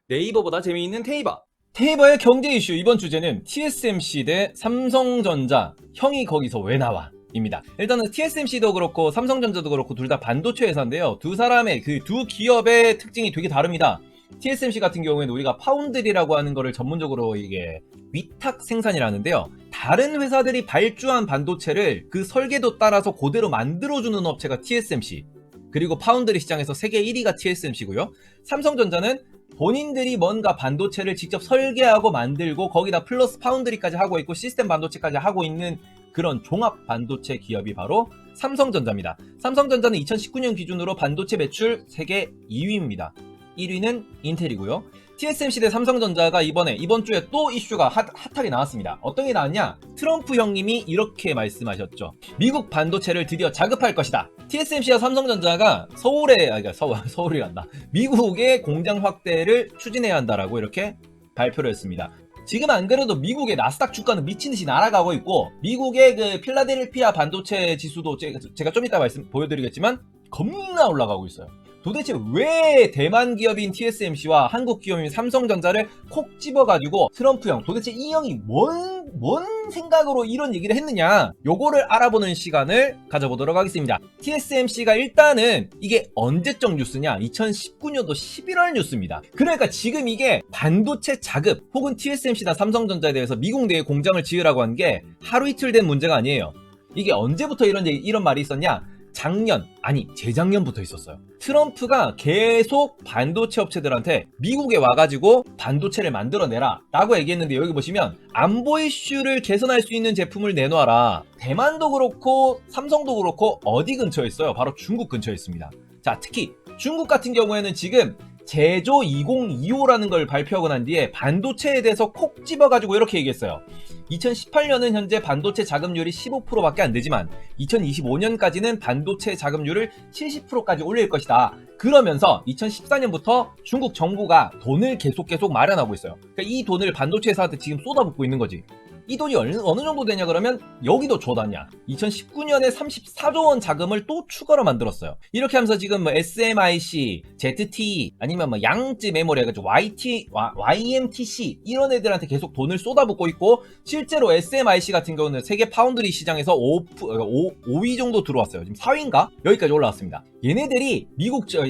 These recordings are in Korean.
네이버보다 재미있는 테이버. 테이버의 경제 이슈 이번 주제는 TSMC 대 삼성전자. 형이 거기서 왜 나와? 입니다. 일단은 TSMC도 그렇고 삼성전자도 그렇고 둘 다 반도체 회사인데요. 두 사람의 그 두 기업의 특징이 되게 다릅니다. TSMC 같은 경우에는 우리가 파운드리라고 하는 거를 전문적으로 이게 위탁 생산이라는데요. 다른 회사들이 발주한 반도체를 그 설계도 따라서 그대로 만들어주는 업체가 TSMC. 그리고 파운드리 시장에서 세계 1위가 TSMC고요. 삼성전자는 본인들이 뭔가 반도체를 직접 설계하고 만들고 거기다 플러스 파운드리까지 하고 있고 시스템 반도체까지 하고 있는 그런 종합 반도체 기업이 바로 삼성전자입니다. 삼성전자는 2019년 기준으로 반도체 매출 세계 2위입니다. 1위는 인텔이고요. TSMC 대 삼성전자가 이번 주에 또 이슈가 핫하게 나왔습니다. 어떤 게 나왔냐? 트럼프 형님이 이렇게 말씀하셨죠. 미국 반도체를 드디어 자급할 것이다. TSMC와 삼성전자가 서울이란다. 미국의 공장 확대를 추진해야 한다라고 이렇게 발표를 했습니다. 지금 안 그래도 미국의 나스닥 주가는 미친듯이 날아가고 있고 미국의 그 필라델피아 반도체 지수도 제가 좀 이따 보여드리겠지만 겁나 올라가고 있어요. 도대체 왜 대만 기업인 TSMC와 한국 기업인 삼성전자를 콕 집어가지고 트럼프 형, 도대체 이 형이 뭔 생각으로 이런 얘기를 했느냐, 요거를 알아보는 시간을 가져보도록 하겠습니다. TSMC가 일단은 이게 언제적 뉴스냐? 2019년도 11월 뉴스입니다. 그러니까 지금 이게 반도체 자급 혹은 TSMC나 삼성전자에 대해서 미국 내에 공장을 지으라고 한 게 하루 이틀 된 문제가 아니에요. 이게 언제부터 이런 말이 있었냐? 재작년부터 있었어요. 트럼프가 계속 반도체 업체들한테 미국에 와가지고 반도체를 만들어내라 라고 얘기했는데, 여기 보시면 안보 이슈를 개선할 수 있는 제품을 내놓아라. 대만도 그렇고 삼성도 그렇고 어디 근처에 있어요? 바로 중국 근처에 있습니다. 자, 특히 중국 같은 경우에는 지금 제조 2025라는 걸 발표하고 난 뒤에 반도체에 대해서 콕 집어가지고 이렇게 얘기했어요. 2018년은 현재 반도체 자금률이 15%밖에 안 되지만 2025년까지는 반도체 자금률을 70%까지 올릴 것이다. 그러면서 2014년부터 중국 정부가 돈을 계속 마련하고 있어요. 그러니까 이 돈을 반도체 회사한테 지금 쏟아붓고 있는 거지. 이 돈이 어느 정도 되냐 그러면 여기도 줘놨냐. 2019년에 34조 원 자금을 또 추가로 만들었어요. 이렇게 하면서 지금 뭐 SMIC, ZTE 아니면 뭐 양쯔 메모리 해가지고 YMTC 이런 애들한테 계속 돈을 쏟아붓고 있고, 실제로 SMIC 같은 경우는 세계 파운드리 시장에서 5위 정도 들어왔어요. 지금 4위인가? 여기까지 올라왔습니다. 얘네들이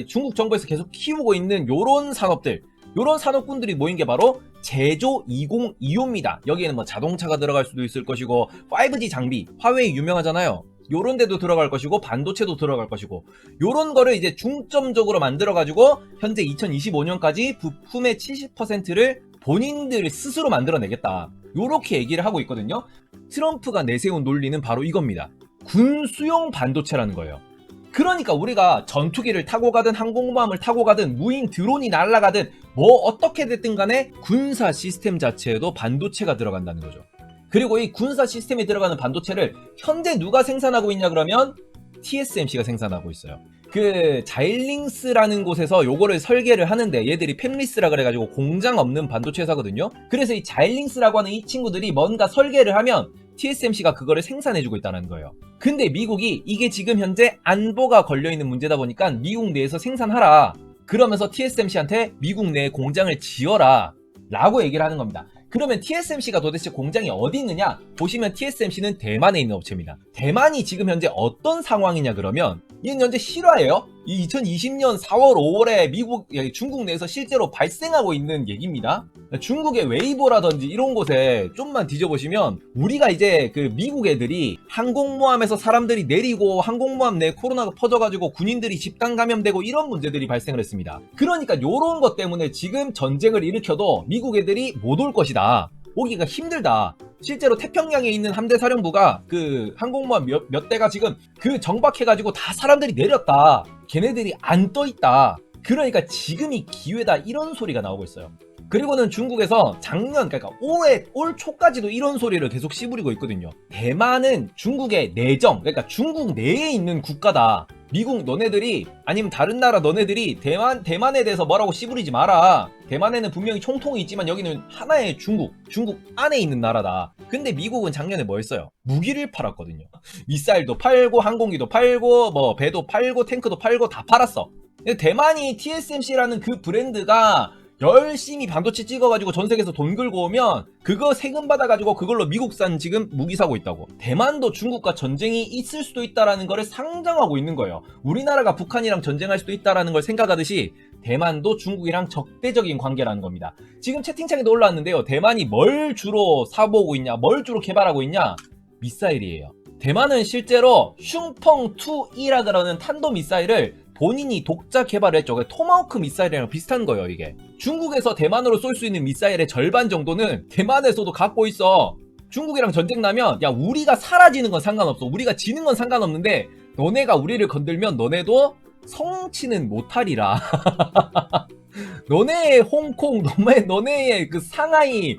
중국 정부에서 계속 키우고 있는 요런 산업들, 요런 산업군들이 모인 게 바로 제조 2025입니다. 여기에는 뭐 자동차가 들어갈 수도 있을 것이고 5G 장비, 화웨이 유명하잖아요. 요런 데도 들어갈 것이고 반도체도 들어갈 것이고, 요런 거를 이제 중점적으로 만들어 가지고 현재 2025년까지 부품의 70%를 본인들 스스로 만들어내겠다. 요렇게 얘기를 하고 있거든요. 트럼프가 내세운 논리는 바로 이겁니다. 군수용 반도체라는 거예요. 그러니까 우리가 전투기를 타고 가든 항공모함을 타고 가든 무인 드론이 날아가든 뭐 어떻게 됐든 간에 군사 시스템 자체에도 반도체가 들어간다는 거죠. 그리고 이 군사 시스템에 들어가는 반도체를 현재 누가 생산하고 있냐 그러면 TSMC가 생산하고 있어요. 그 자일링스라는 곳에서 요거를 설계를 하는데, 얘들이 팹리스라 그래가지고 공장 없는 반도체 회사거든요. 그래서 이 자일링스라고 하는 이 친구들이 뭔가 설계를 하면 TSMC가 그거를 생산해주고 있다는 거예요. 근데 미국이 이게 지금 현재 안보가 걸려있는 문제다 보니까 미국 내에서 생산하라, 그러면서 TSMC한테 미국 내에 공장을 지어라 라고 얘기를 하는 겁니다. 그러면 TSMC가 도대체 공장이 어디 있느냐? 보시면 TSMC는 대만에 있는 업체입니다. 대만이 지금 현재 어떤 상황이냐 그러면 이건 현재 실화예요. 이 2020년 4월 5월에 중국 내에서 실제로 발생하고 있는 얘기입니다. 중국의 웨이보라든지 이런 곳에 좀만 뒤져보시면 우리가 이제 그 미국 애들이 항공모함에서 사람들이 내리고 항공모함 내에 코로나가 퍼져가지고 군인들이 집단 감염되고 이런 문제들이 발생을 했습니다. 그러니까 요런 것 때문에 지금 전쟁을 일으켜도 미국 애들이 못 올 것이다. 오기가 힘들다. 실제로 태평양에 있는 함대 사령부가 그 항공모함 몇 대가 지금 그 정박해가지고 다 사람들이 내렸다. 걔네들이 안 떠있다. 그러니까 지금이 기회다. 이런 소리가 나오고 있어요. 그리고는 중국에서 그러니까 올 초까지도 이런 소리를 계속 씨부리고 있거든요. 대만은 중국의 내정, 그러니까 중국 내에 있는 국가다. 미국 너네들이, 아니면 다른 나라 너네들이 대만에 대해서 뭐라고 씨부리지 마라. 대만에는 분명히 총통이 있지만 여기는 하나의 중국 안에 있는 나라다. 근데 미국은 작년에 뭐 했어요? 무기를 팔았거든요. 미사일도 팔고 항공기도 팔고 뭐 배도 팔고 탱크도 팔고 다 팔았어. 근데 대만이 TSMC라는 그 브랜드가 열심히 반도체 찍어가지고 전 세계에서 돈 긁고 오면 그거 세금 받아가지고 그걸로 미국산 지금 무기 사고 있다고. 대만도 중국과 전쟁이 있을 수도 있다라는 거를 상정하고 있는 거예요. 우리나라가 북한이랑 전쟁할 수도 있다라는 걸 생각하듯이 대만도 중국이랑 적대적인 관계라는 겁니다. 지금 채팅창에도 올라왔는데요. 대만이 뭘 주로 사보고 있냐, 뭘 주로 개발하고 있냐? 미사일이에요. 대만은 실제로 슝펑2E라 그러는 탄도미사일을 본인이 독자 개발을 했죠. 토마호크 미사일이랑 비슷한 거예요, 이게. 중국에서 대만으로 쏠 수 있는 미사일의 절반 정도는 대만에서도 갖고 있어. 중국이랑 전쟁 나면 야, 우리가 사라지는 건 상관없어. 우리가 지는 건 상관없는데 너네가 우리를 건들면 너네도 성치는 못하리라. 너네의 홍콩, 너네의 그 상하이,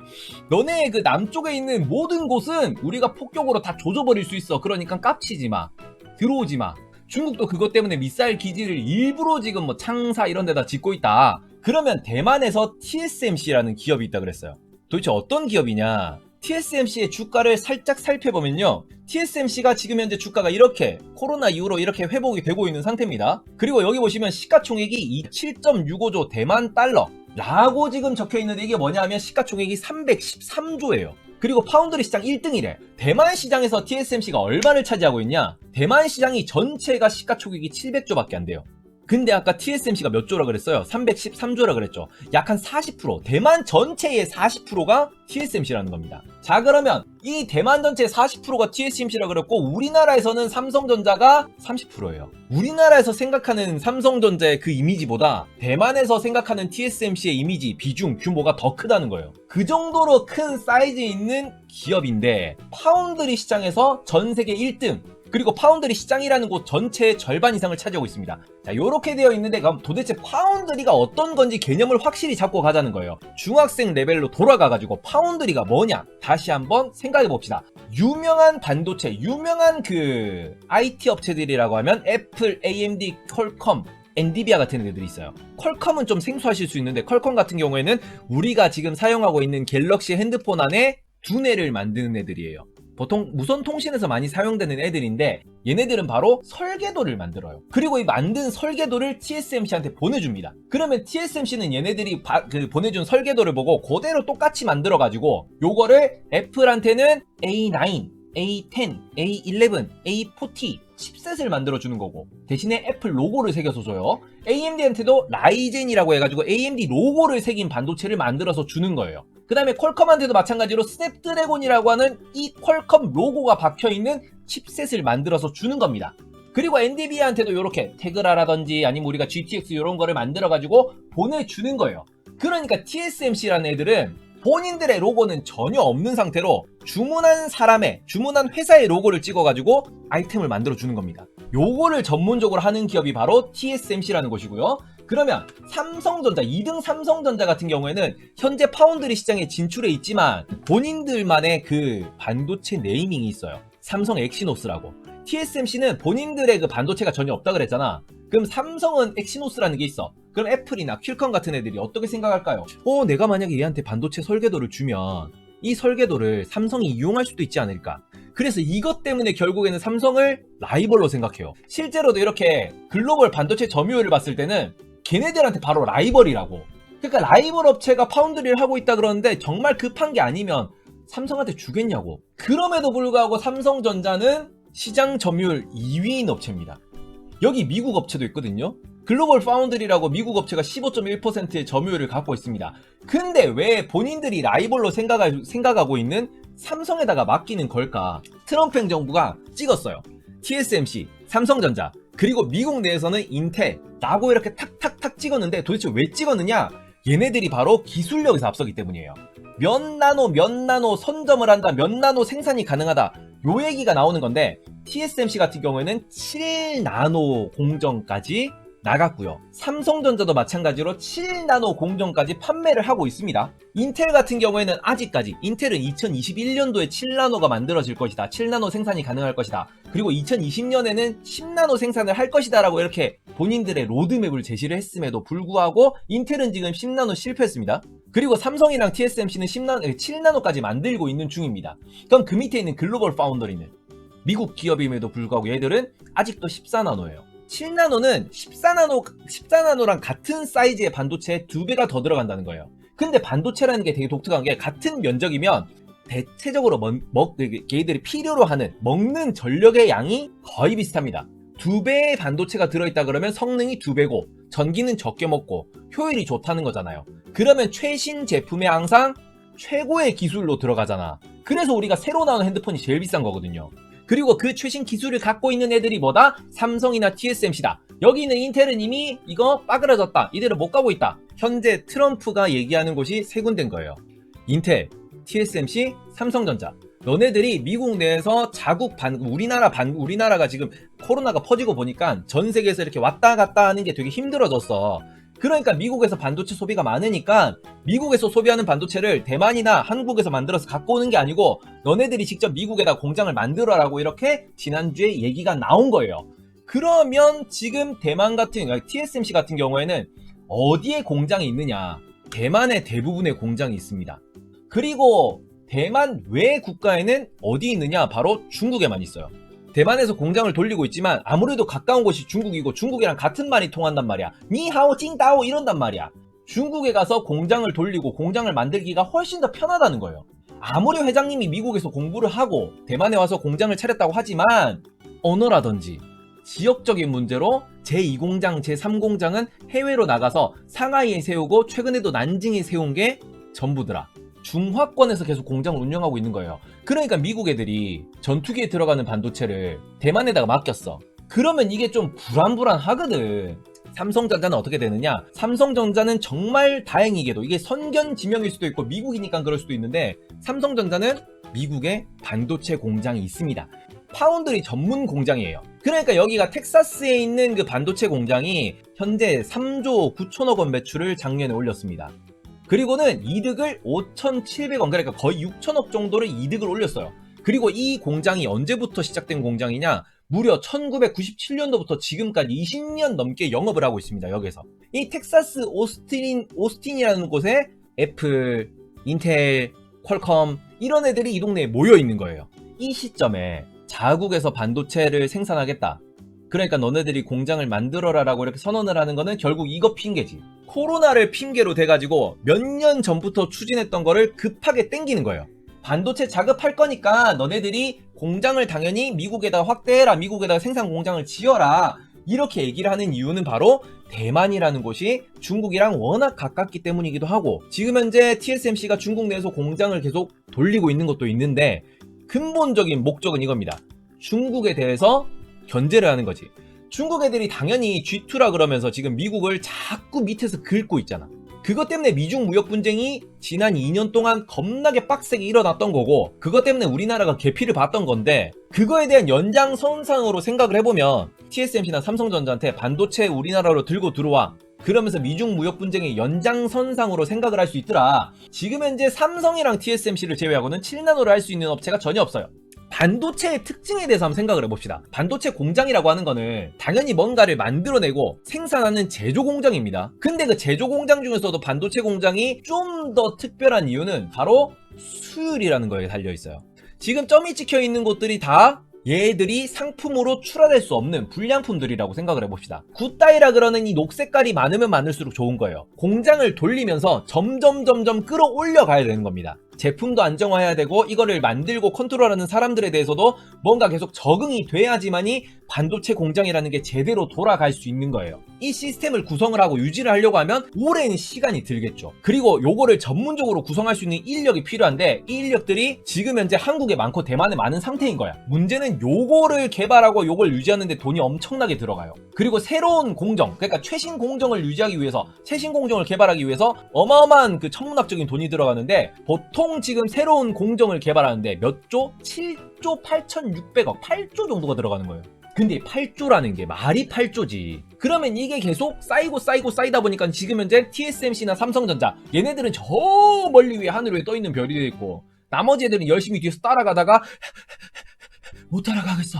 너네의 그 남쪽에 있는 모든 곳은 우리가 폭격으로 다 조져버릴 수 있어. 그러니까 깝치지 마. 들어오지 마. 중국도 그것 때문에 미사일 기지를 일부러 지금 뭐 창사 이런 데다 짓고 있다. 그러면 대만에서 TSMC라는 기업이 있다 그랬어요. 도대체 어떤 기업이냐? TSMC의 주가를 살짝 살펴보면요. TSMC가 지금 현재 주가가 이렇게 코로나 이후로 이렇게 회복이 되고 있는 상태입니다. 그리고 여기 보시면 시가총액이 7.65조 대만 달러 라고 지금 적혀있는데 이게 뭐냐면 시가총액이 313조예요. 그리고 파운드리 시장 1등이래. 대만 시장에서 TSMC가 얼마를 차지하고 있냐? 대만 시장이 전체가 시가총액이 700조밖에 안 돼요. 근데 아까 TSMC가 몇 조라 그랬어요? 313조라 그랬죠. 약 한 40%, 대만 전체의 40%가 TSMC라는 겁니다. 자, 그러면 이 대만 전체의 40%가 TSMC라 그랬고 우리나라에서는 삼성전자가 30%예요. 우리나라에서 생각하는 삼성전자의 그 이미지보다 대만에서 생각하는 TSMC의 이미지, 비중, 규모가 더 크다는 거예요. 그 정도로 큰 사이즈 있는 기업인데 파운드리 시장에서 전 세계 1등, 그리고 파운드리 시장이라는 곳 전체의 절반 이상을 차지하고 있습니다. 자, 요렇게 되어 있는데 그럼 도대체 파운드리가 어떤 건지 개념을 확실히 잡고 가자는 거예요. 중학생 레벨로 돌아가가지고 파운드리가 뭐냐? 다시 한번 생각해 봅시다. 유명한 반도체, 유명한 그 IT 업체들이라고 하면 애플, AMD, 퀄컴, 엔비디아 같은 애들이 있어요. 퀄컴은 좀 생소하실 수 있는데 퀄컴 같은 경우에는 우리가 지금 사용하고 있는 갤럭시 핸드폰 안에 두뇌를 만드는 애들이에요. 보통 무선 통신에서 많이 사용되는 애들인데 얘네들은 바로 설계도를 만들어요. 그리고 이 만든 설계도를 TSMC한테 보내줍니다. 그러면 TSMC는 얘네들이 보내준 설계도를 보고 그대로 똑같이 만들어가지고 요거를 애플한테는 A9, A10, A11, A40 칩셋을 만들어주는 거고 대신에 애플 로고를 새겨서 줘요. AMD한테도 라이젠이라고 해가지고 AMD 로고를 새긴 반도체를 만들어서 주는 거예요. 그 다음에 퀄컴한테도 마찬가지로 스냅드래곤이라고 하는 이 퀄컴 로고가 박혀있는 칩셋을 만들어서 주는 겁니다. 그리고 엔비디아한테도 이렇게 테그라라든지 아니면 우리가 GTX 이런 거를 만들어가지고 보내주는 거예요. 그러니까 TSMC라는 애들은 본인들의 로고는 전혀 없는 상태로 주문한 회사의 로고를 찍어가지고 아이템을 만들어주는 겁니다. 요거를 전문적으로 하는 기업이 바로 TSMC라는 것이고요. 그러면 삼성전자, 2등 삼성전자 같은 경우에는 현재 파운드리 시장에 진출해 있지만 본인들만의 그 반도체 네이밍이 있어요. 삼성 엑시노스라고. TSMC는 본인들의 그 반도체가 전혀 없다 그랬잖아. 그럼 삼성은 엑시노스라는 게 있어. 그럼 애플이나 퀄컴 같은 애들이 어떻게 생각할까요? 내가 만약에 얘한테 반도체 설계도를 주면 이 설계도를 삼성이 이용할 수도 있지 않을까? 그래서 이것 때문에 결국에는 삼성을 라이벌로 생각해요. 실제로도 이렇게 글로벌 반도체 점유율을 봤을 때는 걔네들한테 바로 라이벌이라고. 그러니까 라이벌 업체가 파운드리를 하고 있다 그러는데 정말 급한 게 아니면 삼성한테 주겠냐고. 그럼에도 불구하고 삼성전자는 시장 점유율 2위인 업체입니다. 여기 미국 업체도 있거든요. 글로벌 파운드리라고 미국 업체가 15.1%의 점유율을 갖고 있습니다. 근데 왜 본인들이 라이벌로 생각하고 있는 삼성에다가 맡기는 걸까? 트럼프 행정부가 찍었어요. TSMC, 삼성전자, 그리고 미국 내에서는 인텔라고 이렇게 탁탁탁 찍었는데 도대체 왜 찍었느냐? 얘네들이 바로 기술력에서 앞서기 때문이에요. 몇 나노 선점을 한다, 몇 나노 생산이 가능하다, 요 얘기가 나오는 건데 TSMC 같은 경우에는 7나노 공정까지 나갔고요. 삼성전자도 마찬가지로 7나노 공정까지 판매를 하고 있습니다. 인텔 같은 경우에는 아직까지 인텔은 2021년도에 7나노가 만들어질 것이다. 7나노 생산이 가능할 것이다. 그리고 2020년에는 10나노 생산을 할 것이다 라고 이렇게 본인들의 로드맵을 제시를 했음에도 불구하고 인텔은 지금 10나노 실패했습니다. 그리고 삼성이랑 TSMC는 7나노까지 만들고 있는 중입니다. 그럼 그 밑에 있는 글로벌 파운더리는 미국 기업임에도 불구하고 얘들은 아직도 14나노예요. 7나노는 14나노랑 같은 사이즈의 반도체에 2배가 더 들어간다는 거예요. 근데 반도체라는 게 되게 독특한 게 같은 면적이면 대체적으로 걔들이 필요로 하는 먹는 전력의 양이 거의 비슷합니다. 2배의 반도체가 들어있다 그러면 성능이 2배고 전기는 적게 먹고 효율이 좋다는 거잖아요. 그러면 최신 제품에 항상 최고의 기술로 들어가잖아. 그래서 우리가 새로 나오는 핸드폰이 제일 비싼 거거든요. 그리고 그 최신 기술을 갖고 있는 애들이 뭐다? 삼성이나 TSMC다. 여기 있는 인텔은 이미 이거 빠그라졌다. 이대로 못 가고 있다. 현재 트럼프가 얘기하는 곳이 세 군데인 거예요. 인텔, TSMC, 삼성전자. 너네들이 미국 내에서 우리나라가 지금 코로나가 퍼지고 보니까 전 세계에서 이렇게 왔다 갔다 하는 게 되게 힘들어졌어. 그러니까 미국에서 반도체 소비가 많으니까 미국에서 소비하는 반도체를 대만이나 한국에서 만들어서 갖고 오는 게 아니고 너네들이 직접 미국에다 공장을 만들어라고 이렇게 지난주에 얘기가 나온 거예요. 그러면 지금 TSMC 같은 경우에는 어디에 공장이 있느냐? 대만의 대부분의 공장이 있습니다. 그리고 대만 외 국가에는 어디 있느냐? 바로 중국에만 있어요. 대만에서 공장을 돌리고 있지만 아무래도 가까운 곳이 중국이고 중국이랑 같은 말이 통한단 말이야. 니하오 찡다오 이런단 말이야. 중국에 가서 공장을 돌리고 공장을 만들기가 훨씬 더 편하다는 거예요. 아무리 회장님이 미국에서 공부를 하고 대만에 와서 공장을 차렸다고 하지만 언어라든지 지역적인 문제로 제2공장, 제3공장은 해외로 나가서 상하이에 세우고 최근에도 난징에 세운 게 전부더라. 중화권에서 계속 공장을 운영하고 있는 거예요. 그러니까 미국 애들이 전투기에 들어가는 반도체를 대만에다가 맡겼어. 그러면 이게 좀 불안하거든. 삼성전자는 어떻게 되느냐? 삼성전자는 정말 다행히게도 이게 선견지명일 수도 있고 미국이니까 그럴 수도 있는데 삼성전자는 미국에 반도체 공장이 있습니다. 파운드리 전문 공장이에요. 그러니까 여기가 텍사스에 있는 그 반도체 공장이 현재 3조 9천억 원 매출을 작년에 올렸습니다. 그리고는 이득을 5,700원, 그러니까 거의 6천억 정도를 이득을 올렸어요. 그리고 이 공장이 언제부터 시작된 공장이냐? 무려 1997년도부터 지금까지 20년 넘게 영업을 하고 있습니다. 여기서. 이 텍사스 오스틴이라는 곳에 애플, 인텔, 퀄컴 이런 애들이 이 동네에 모여 있는 거예요. 이 시점에 자국에서 반도체를 생산하겠다. 그러니까 너네들이 공장을 만들어라라고 이렇게 선언을 하는 거는 결국 이거 핑계지. 코로나를 핑계로 대가지고 몇 년 전부터 추진했던 거를 급하게 땡기는 거예요. 반도체 자급할 거니까 너네들이 공장을 당연히 미국에다가 확대해라. 미국에다가 생산 공장을 지어라. 이렇게 얘기를 하는 이유는 바로 대만이라는 곳이 중국이랑 워낙 가깝기 때문이기도 하고 지금 현재 TSMC가 중국 내에서 공장을 계속 돌리고 있는 것도 있는데 근본적인 목적은 이겁니다. 중국에 대해서 견제를 하는 거지. 중국 애들이 당연히 G2라 그러면서 지금 미국을 자꾸 밑에서 긁고 있잖아. 그것 때문에 미중 무역 분쟁이 지난 2년 동안 겁나게 빡세게 일어났던 거고 그것 때문에 우리나라가 개피를 봤던 건데 그거에 대한 연장선상으로 생각을 해보면 TSMC나 삼성전자한테 반도체 우리나라로 들고 들어와 그러면서 미중 무역 분쟁의 연장선상으로 생각을 할 수 있더라. 지금 현재 삼성이랑 TSMC를 제외하고는 7나노를 할 수 있는 업체가 전혀 없어요. 반도체의 특징에 대해서 한번 생각을 해봅시다. 반도체 공장이라고 하는 거는 당연히 뭔가를 만들어내고 생산하는 제조 공장입니다. 근데 그 제조 공장 중에서도 반도체 공장이 좀 더 특별한 이유는 바로 수율이라는 거에 달려있어요. 지금 점이 찍혀있는 곳들이 다 얘들이 상품으로 출하될 수 없는 불량품들이라고 생각을 해봅시다. 굿다이라 그러는 이 녹색깔이 많으면 많을수록 좋은 거예요. 공장을 돌리면서 점점 끌어올려 가야 되는 겁니다. 제품도 안정화해야 되고 이거를 만들고 컨트롤하는 사람들에 대해서도 뭔가 계속 적응이 돼야지만이 반도체 공장이라는 게 제대로 돌아갈 수 있는 거예요. 이 시스템을 구성을 하고 유지를 하려고 하면 오랜 시간이 들겠죠. 그리고 요거를 전문적으로 구성할 수 있는 인력이 필요한데 이 인력들이 지금 현재 한국에 많고 대만에 많은 상태인 거야. 문제는 요거를 개발하고 요걸 유지하는데 돈이 엄청나게 들어가요. 그리고 새로운 공정, 그러니까 최신 공정을 유지하기 위해서 최신 공정을 개발하기 위해서 어마어마한 그 천문학적인 돈이 들어가는데 보통 지금 새로운 공정을 개발하는데 몇 조? 7조 8,600억 8조 정도가 들어가는 거예요. 근데 8조라는 게 말이 8조지. 그러면 이게 계속 쌓이다 보니까 지금 현재 TSMC나 삼성전자 얘네들은 저 멀리 위에 하늘 위에 떠있는 별이 되어 있고 나머지 애들은 열심히 뒤에서 따라가다가 못 따라가겠어.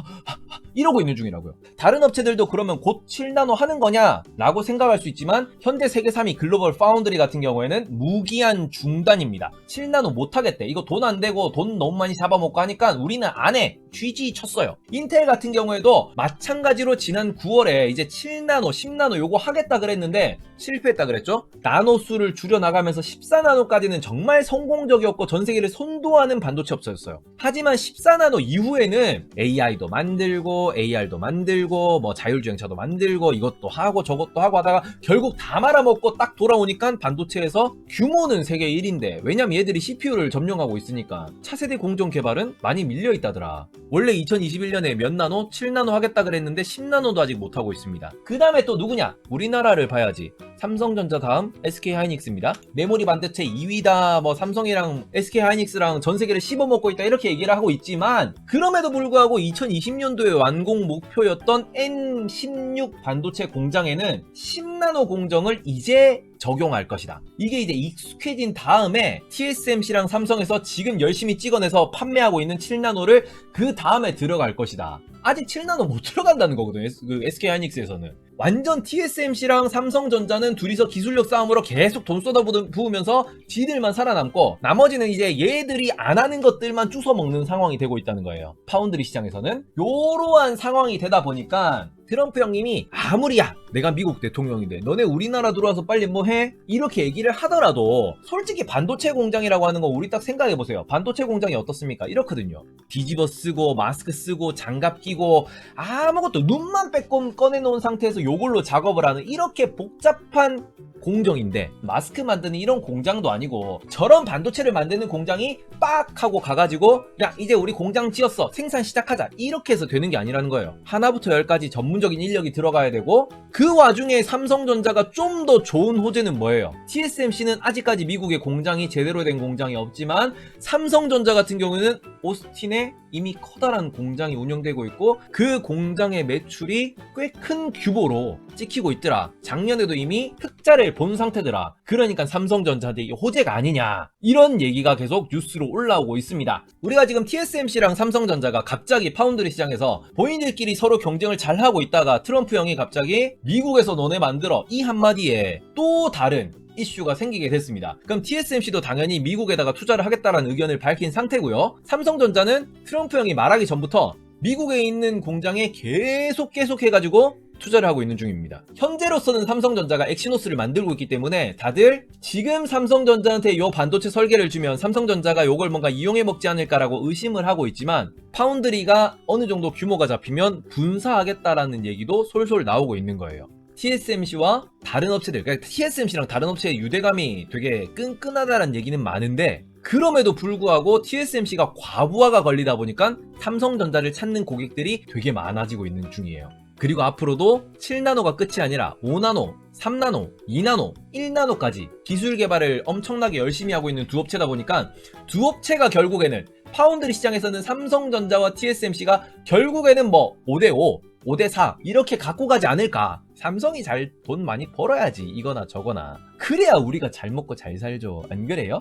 이러고 있는 중이라고요. 다른 업체들도 그러면 곧 7나노 하는 거냐? 라고 생각할 수 있지만 현재 세계 3위 글로벌 파운드리 같은 경우에는 무기한 중단입니다. 7나노 못 하겠대. 이거 돈 안 되고 돈 너무 많이 잡아먹고 하니까 우리는 안 해. GG 쳤어요. 인텔 같은 경우에도 마찬가지로 지난 9월에 이제 7나노, 10나노 요거 하겠다 그랬는데 실패했다 그랬죠? 나노수를 줄여나가면서 14나노까지는 정말 성공적이었고 전 세계를 선도하는 반도체 업체였어요. 하지만 14나노 이후에는 AI도 만들고 AR도 만들고 뭐 자율주행차도 만들고 이것도 하고 저것도 하고 하다가 결국 다 말아먹고 딱 돌아오니까 반도체에서 규모는 세계 1인데 왜냐면 얘들이 CPU를 점령하고 있으니까 차세대 공정 개발은 많이 밀려있다더라. 원래 2021년에 몇 나노? 7나노 하겠다 그랬는데 10나노도 아직 못하고 있습니다. 그 다음에 또 누구냐? 우리나라를 봐야지. 삼성전자 다음 SK하이닉스입니다. 메모리 반도체 2위다 뭐 삼성이랑 SK하이닉스랑 전 세계를 씹어먹고 있다 이렇게 얘기를 하고 있지만 그럼에도 불구하고 2020년도에 완공 목표였던 N16 반도체 공장에는 10나노 공정을 이제 적용할 것이다. 이게 이제 익숙해진 다음에 TSMC랑 삼성에서 지금 열심히 찍어내서 판매하고 있는 7나노를 그 다음에 들어갈 것이다. 아직 7나노 못 들어간다는 거거든요. 그 SK하이닉스에서는. 완전 TSMC랑 삼성전자는 둘이서 기술력 싸움으로 계속 돈 쏟아부으면서 지들만 살아남고 나머지는 이제 얘들이 안 하는 것들만 주워먹는 상황이 되고 있다는 거예요. 파운드리 시장에서는. 요러한 상황이 되다 보니까 트럼프 형님이 아무리 야 내가 미국 대통령인데 너네 우리나라 들어와서 빨리 뭐 해? 이렇게 얘기를 하더라도 솔직히 반도체 공장이라고 하는 거 우리 딱 생각해보세요. 반도체 공장이 어떻습니까? 이렇거든요. 뒤집어 쓰고 마스크 쓰고 장갑 끼고 아무것도 눈만 빼꼼 꺼내놓은 상태에서 요걸로 작업을 하는 이렇게 복잡한 공정인데 마스크 만드는 이런 공장도 아니고 저런 반도체를 만드는 공장이 빡 하고 가가지고 야 이제 우리 공장 지었어 생산 시작하자 이렇게 해서 되는 게 아니라는 거예요. 하나부터 열까지 전문적인 인력이 들어가야 되고 그 와중에 삼성전자가 좀 더 좋은 호재는 뭐예요? TSMC는 아직까지 미국에 공장이 제대로 된 공장이 없지만 삼성전자 같은 경우는 오스틴에 이미 커다란 공장이 운영되고 있고 그 공장의 매출이 꽤 큰 규모로 찍히고 있더라. 작년에도 이미 흑자를 본 상태더라. 그러니까 삼성전자한테 이게 호재가 아니냐 이런 얘기가 계속 뉴스로 올라오고 있습니다. 우리가 지금 TSMC랑 삼성전자가 갑자기 파운드리 시장에서 본인들끼리 서로 경쟁을 잘하고 있다가 트럼프 형이 갑자기 미국에서 너네 만들어 이 한마디에 또 다른 이슈가 생기게 됐습니다. 그럼 TSMC도 당연히 미국에다가 투자를 하겠다라는 의견을 밝힌 상태고요. 삼성전자는 트럼프 형이 말하기 전부터 미국에 있는 공장에 계속 해가지고 투자를 하고 있는 중입니다. 현재로서는 삼성전자가 엑시노스를 만들고 있기 때문에 다들 지금 삼성전자한테 요 반도체 설계를 주면 삼성전자가 요걸 뭔가 이용해 먹지 않을까라고 의심을 하고 있지만 파운드리가 어느 정도 규모가 잡히면 분사하겠다라는 얘기도 솔솔 나오고 있는 거예요. TSMC와 다른 업체들, 그러니까 TSMC랑 다른 업체의 유대감이 되게 끈끈하다는 얘기는 많은데 그럼에도 불구하고 TSMC가 과부하가 걸리다 보니까 삼성전자를 찾는 고객들이 되게 많아지고 있는 중이에요. 그리고 앞으로도 7나노가 끝이 아니라 5나노, 3나노, 2나노, 1나노까지 기술 개발을 엄청나게 열심히 하고 있는 두 업체다 보니까 두 업체가 결국에는 파운드리 시장에서는 삼성전자와 TSMC가 결국에는 뭐 5대5, 5대4 이렇게 갖고 가지 않을까. 삼성이 잘 돈 많이 벌어야지 이거나 저거나. 그래야 우리가 잘 먹고 잘 살죠. 안 그래요?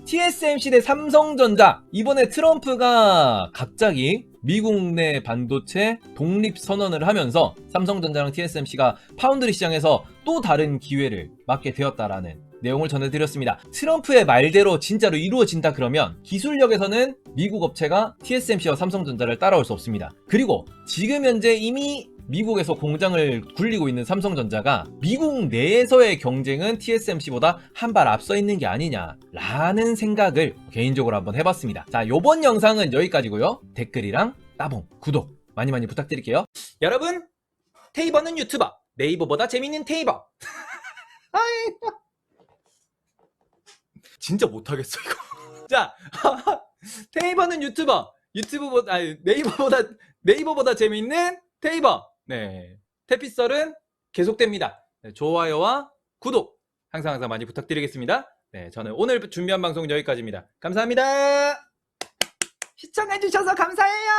TSMC 대 삼성전자. 이번에 트럼프가 갑자기 미국 내 반도체 독립 선언을 하면서 삼성전자랑 TSMC가 파운드리 시장에서 또 다른 기회를 맞게 되었다라는 내용을 전해드렸습니다. 트럼프의 말대로 진짜로 이루어진다 그러면 기술력에서는 미국 업체가 TSMC와 삼성전자를 따라올 수 없습니다. 그리고 지금 현재 이미 미국에서 공장을 굴리고 있는 삼성전자가 미국 내에서의 경쟁은 TSMC보다 한 발 앞서 있는 게 아니냐라는 생각을 개인적으로 한번 해봤습니다. 자, 요번 영상은 여기까지고요. 댓글이랑 따봉, 구독 많이 부탁드릴게요. 여러분, 테이버는 유튜버, 네이버보다 재밌는 테이버. 진짜 못하겠어 이거. 자, 테이버는 유튜버, 네이버보다 재밌는 테이버. 네, 태피썰은 계속됩니다. 네, 좋아요와 구독 항상 많이 부탁드리겠습니다. 네, 저는 오늘 준비한 방송 여기까지입니다. 감사합니다. 시청해주셔서 감사해요.